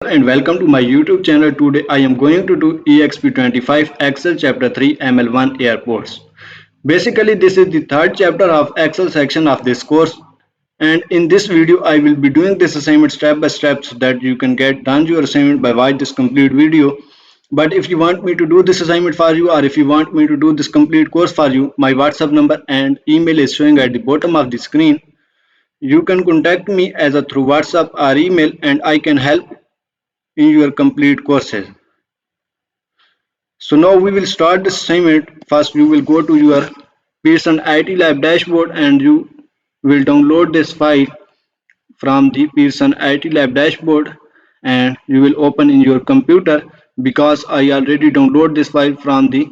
And welcome to my YouTube channel. Today I am going to do Exp25 Excel chapter 3 ML1 airports. Basically this is the third chapter of Excel section of this course, and in this video I will be doing this assignment step by step so that you can get done your assignment by watch this complete video. But if you want me to do this assignment for you, or if you want me to do this complete course for you, my WhatsApp number and email is showing at the bottom of the screen. You can contact me either through WhatsApp or email and I can help in your complete courses. So now we will start this assignment. First you will go to your Pearson IT Lab dashboard and you will download this file from the Pearson IT Lab dashboard, and you will open in your computer. Because I already download this file from the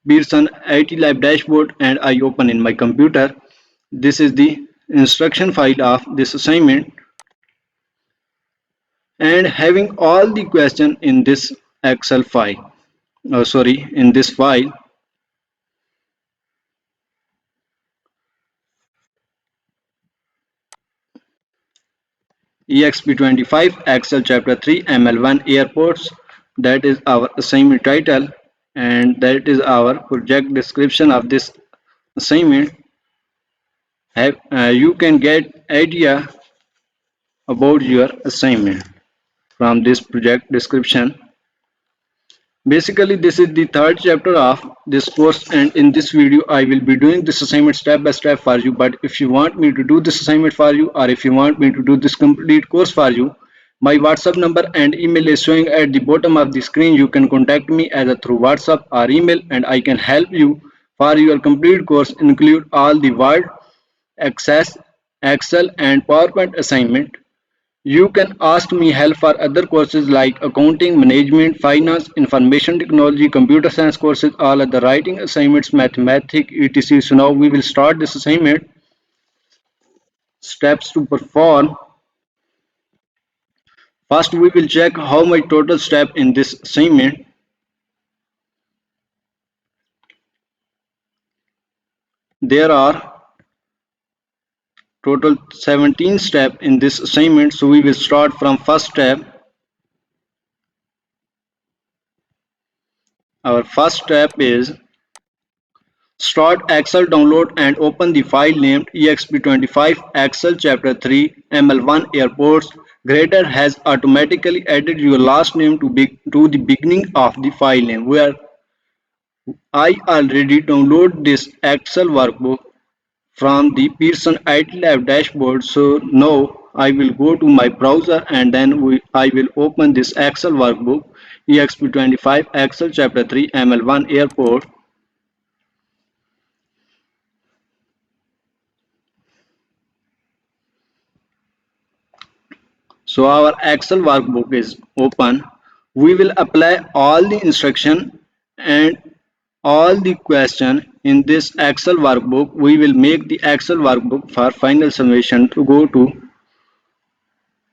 Pearson IT Lab dashboard and I open in my computer. This is the instruction file of this assignment, and having all the question in this Excel file. In this file. Exp25 Excel chapter 3 ML1 airports, that is our assignment title, and that is our project description of this assignment. You can get idea about your assignment from this project description. Basically this is the third chapter of this course, and in this video I will be doing this assignment step by step for you. But if you want me to do this assignment for you, or if you want me to do this complete course for you, my WhatsApp number and email is showing at the bottom of the screen. You can contact me either through WhatsApp or email and I can help you for your complete course, include all the Word, Access, Excel and PowerPoint assignment. You can ask me help for other courses like accounting, management, finance, information technology, computer science courses, all other writing assignments, mathematics, etc. So now we will start this assignment. Steps to perform. First we will check how much total step in this assignment. There are total 17 steps in this assignment. So we will start from first step. Our first step is start Excel, download and open the file named Exp25 Excel chapter 3 ML1 airports. Grader has automatically added your last name to the beginning of the file name, where I already download this Excel workbook from the Pearson IT Lab dashboard. So now I will go to my browser and then I will open this Excel workbook Exp25 Excel chapter 3 ML1 airport. So our Excel workbook is open. We will apply all the instruction and all the question in this Excel workbook. We will make the Excel workbook for final summation to go to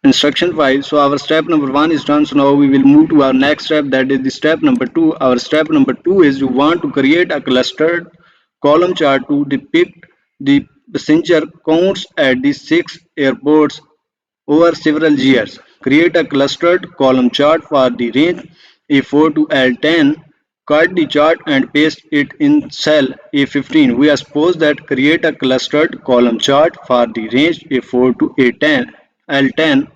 instruction file. So our step number 1 is done. So now we will move to our next step, that is the step number 2. Our step number 2 is you want to create a clustered column chart to depict the passenger counts at the 6 airports over several years. Create a clustered column chart for the range A4 to L10. Cut the chart and paste it in cell A15. We are supposed that create a clustered column chart for the range A4 to A10, L10.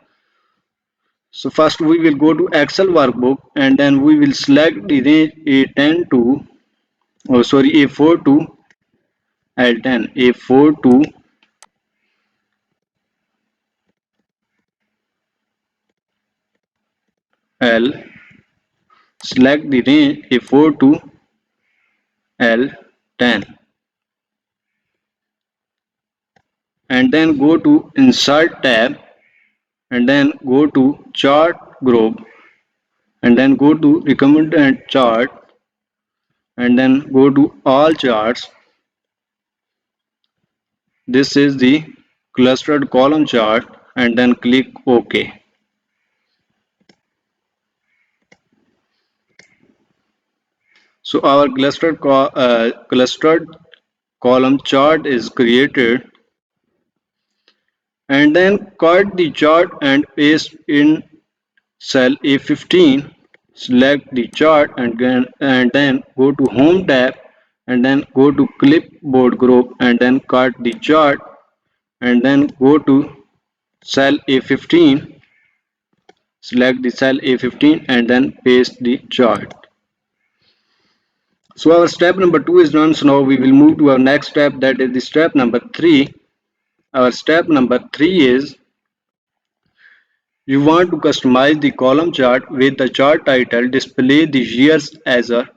So first we will go to Excel workbook and then we will select the range A10 to A4 to L10, A4 to L. Select the range A4 to L10 and then go to insert tab and then go to chart group and then go to recommended chart and then go to all charts. This is the clustered column chart and then click OK. So our clustered column chart is created, and then cut the chart and paste in cell A15, select the chart and then go to Home tab and then go to Clipboard group and then cut the chart and then go to cell A15, select the cell A15 and then paste the chart. So our step number 2 is done. So now we will move to our next step, that is the step number 3. Our step number 3 is you want to customize the column chart with the chart title, display the years as a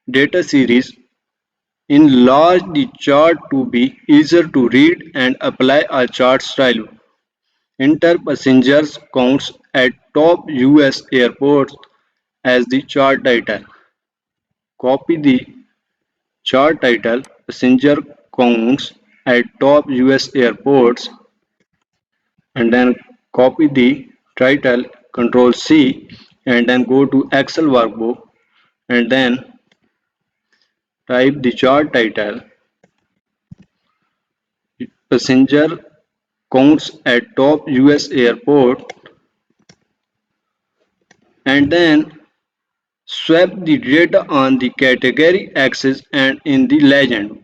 data series, enlarge the chart to be easier to read and apply a chart style. Enter passengers counts at top US airports as the chart title. Copy the chart title passenger counts at top US airports and then copy the title Control C and then go to Excel workbook and then type the chart title passenger counts at top US airport and then swap the data on the category axis and in the legend.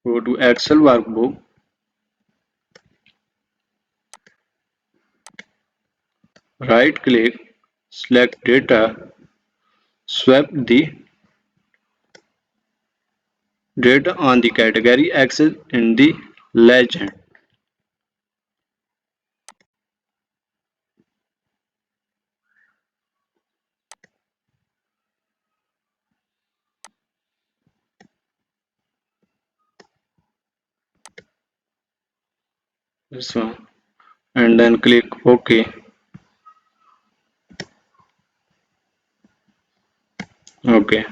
Go to Excel workbook, right click, select data, swap the data on the category axis in the legend. This one and then click OK. OK.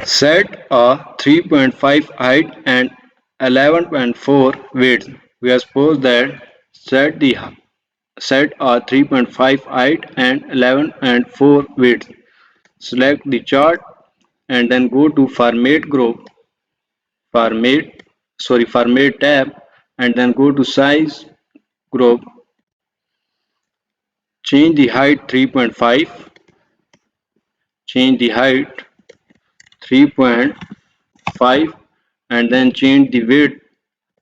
Set a 3.5 height and 11.4 width. We are supposed that set a 3.5 height and 11.4 width. Select the chart and then go to Format group, Format tab and then go to Size group. Change the height 3.5, change the height 3.5 and then change the width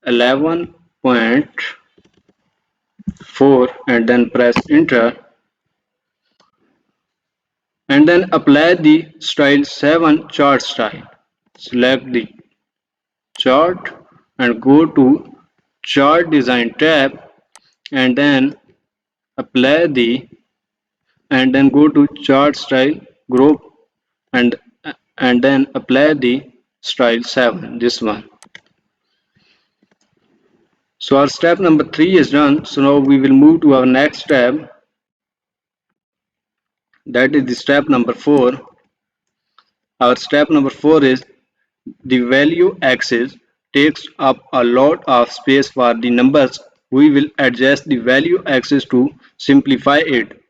11.4 and then press enter and then apply the style 7 chart style. Select the chart and go to chart design tab and then apply the and then go to chart style group and then apply the style 7, this one. So our step number 3 is done. So now we will move to our next step, that is the step number 4. Our step number 4 is the value axis takes up a lot of space for the numbers. We will adjust the value axis to simplify it.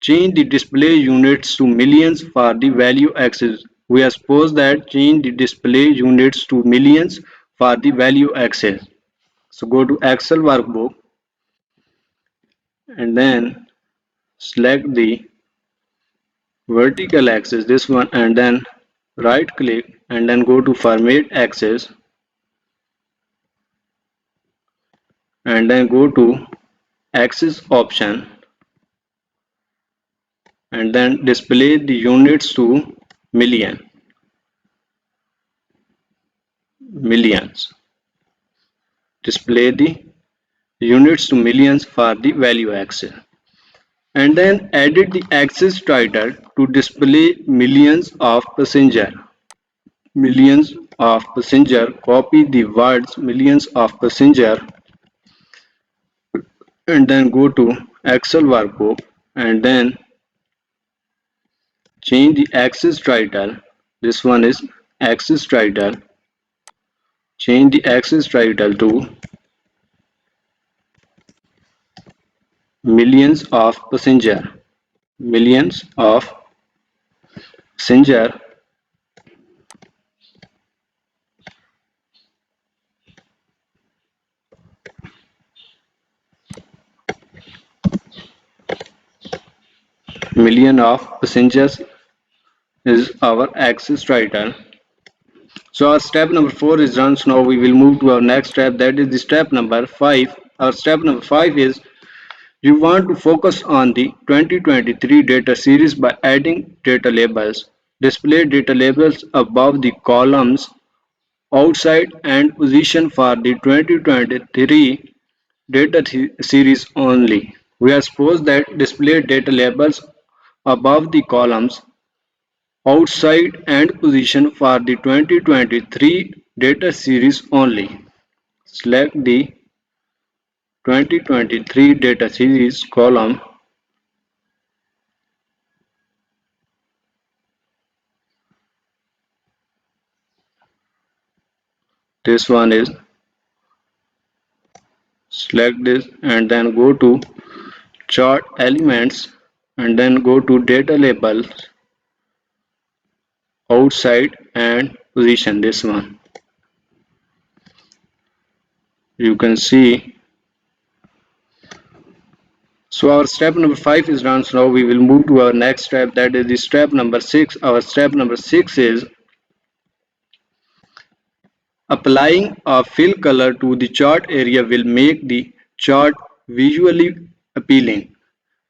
Change the display units to millions for the value axis. We are supposed that change the display units to millions for the value axis. So go to Excel workbook and then select the vertical axis, this one, and then right click and then go to Format axis and then go to Axis option and then display the units to millions. Display the units to millions for the value axis. And then edit the axis title to display millions of passenger. Millions of passenger. Copy the words millions of passenger and then go to Excel workbook and then change the axis title. This one is axis title. Change the axis title to millions of passenger. Millions of passenger million of passengers is our axis title. So our step number 4 is done. So now we will move to our next step, that is the step number 5. Our step number 5 is you want to focus on the 2023 data series by adding data labels. Display data labels above the columns outside and position for the 2023 data series only. We are supposed that display data labels above the columns outside and position for the 2023 data series only. Select the 2023 data series column. This one is select this and then go to chart elements and then go to data labels outside and position this one. You can see. So our step number 5 is done. So now we will move to our next step, that is the step number 6. Our step number 6 is applying a fill color to the chart area will make the chart visually appealing.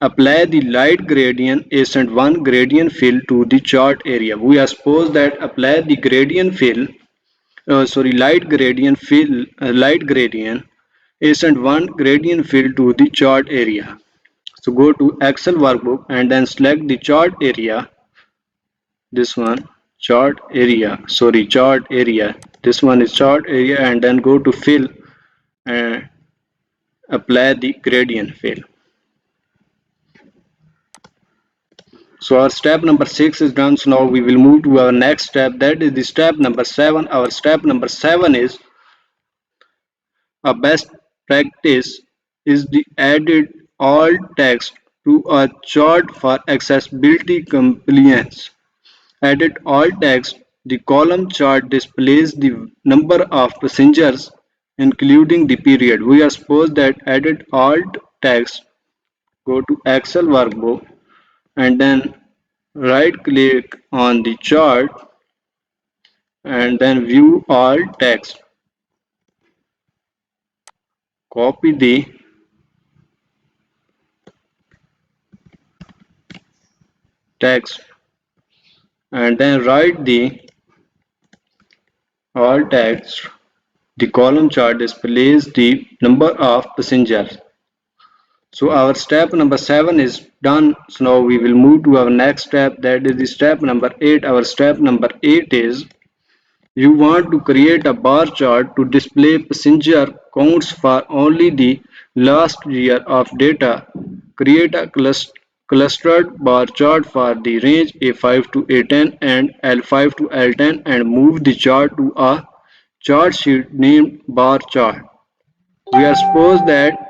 Apply the light gradient Ascent1 gradient fill to the chart area. We are supposed that apply the gradient fill, light gradient Ascent1 gradient fill to the chart area. So go to Excel workbook and then select the chart area. This one, chart area. This one is chart area and then go to fill and apply the gradient fill. So our step number 6 is done. So now we will move to our next step, that is the step number 7. Our step number 7 is a best practice is the added alt text to a chart for accessibility compliance. Added alt text, the column chart displays the number of passengers including the period. We are supposed that added alt text, go to Excel workbook and then right click on the chart and then view all text. Copy the text and then write the all text. The column chart displays the number of passengers. So our step number 7 is done. So now we will move to our next step, that is the step number 8. Our step number 8 is you want to create a bar chart to display passenger counts for only the last year of data. Create a clustered bar chart for the range A5 to A10 and L5 to L10 and move the chart to a chart sheet named bar chart. We are supposed that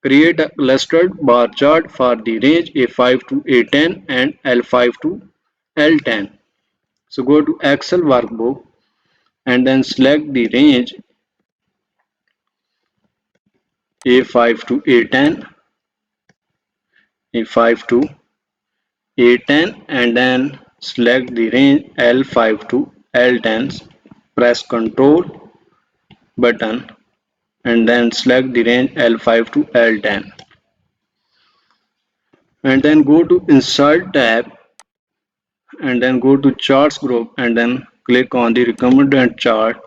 create a clustered bar chart for the range A5 to A10 and L5 to L10. So go to Excel workbook and then select the range A5 to A10, A5 to A10 and then select the range L5 to L10. Press Ctrl button and then select the range L5 to L10 and then go to Insert tab and then go to Charts group and then click on the recommended chart,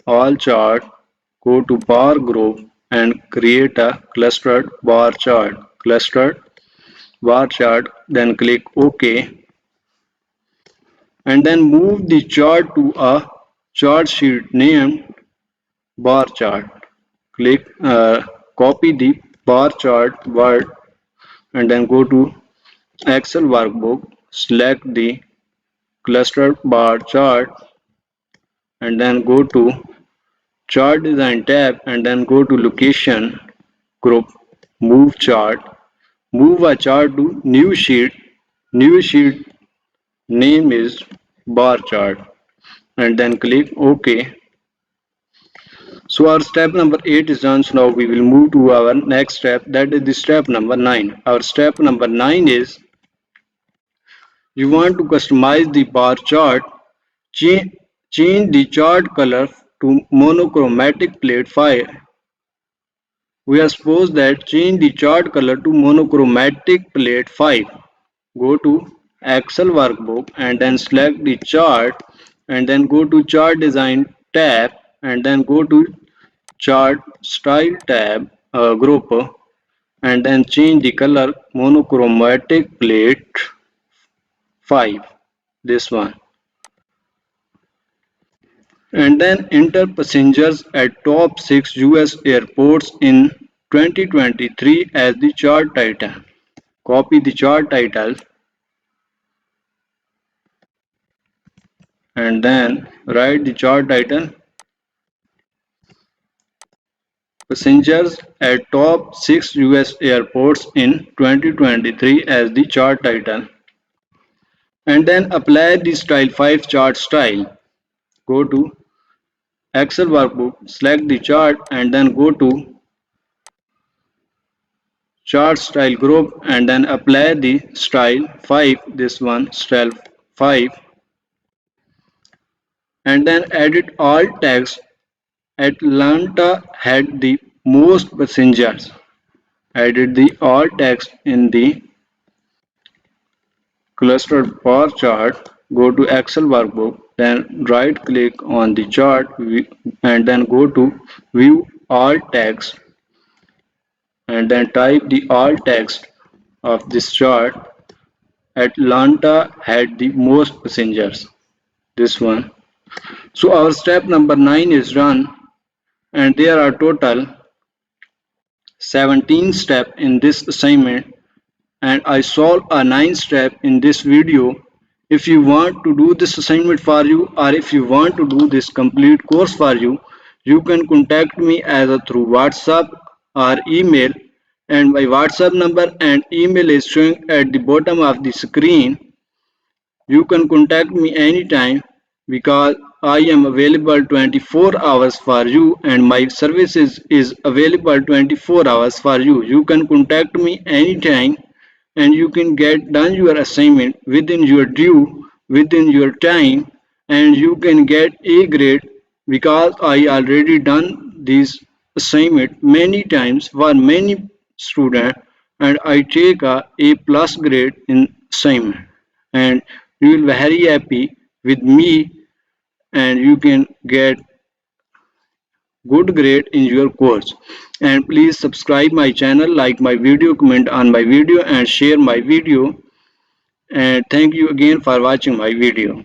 all chart, go to bar group and create a clustered bar chart, then click OK and then move the chart to a chart sheet named bar chart. Copy the bar chart word and then go to Excel workbook, select the clustered bar chart and then go to chart design tab and then go to location group, move chart, move a chart to new sheet name is bar chart and then click OK. So our step number 8 is done. So now we will move to our next step, that is the step number 9. Our step number 9 is You want to customize the bar chart, change, change the chart color to monochromatic plate 5. We are supposed that change the chart color to monochromatic plate 5. Go to Excel workbook and then select the chart and then go to chart design tab and then go to chart style tab group and then change the color monochromatic plate 5, this one, and then enter passengers at top 6 US airports in 2023 as the chart title. Copy the chart title and then write the chart title passengers at top 6 US airports in 2023 as the chart title, and then apply the style 5 chart style. Go to Excel workbook, select the chart and then go to chart style group and then apply the style 5, this one, style 5, and then edit all text. Atlanta had the most passengers. Edit the all text in the clustered bar chart. Go to Excel workbook, then right click on the chart and then go to view all text and then type the all text of this chart. Atlanta had the most passengers, this one. So our step number 9 is done, and there are total 17 steps in this assignment, and I solve a 9 step in this video. If you want to do this assignment for you or if you want to do this complete course for you, you can contact me either through WhatsApp or email, and my WhatsApp number and email is showing at the bottom of the screen. You can contact me anytime because I am available 24 hours for you and my services is available 24 hours for you. You can contact me anytime and you can get done your assignment within your due, within your time, and you can get A grade because I already done this assignment many times for many students and I take a A plus grade in assignment, and you will be very happy with me and you can get good grade in your course. And please subscribe my channel, like my video, comment on my video and share my video, and thank you again for watching my video.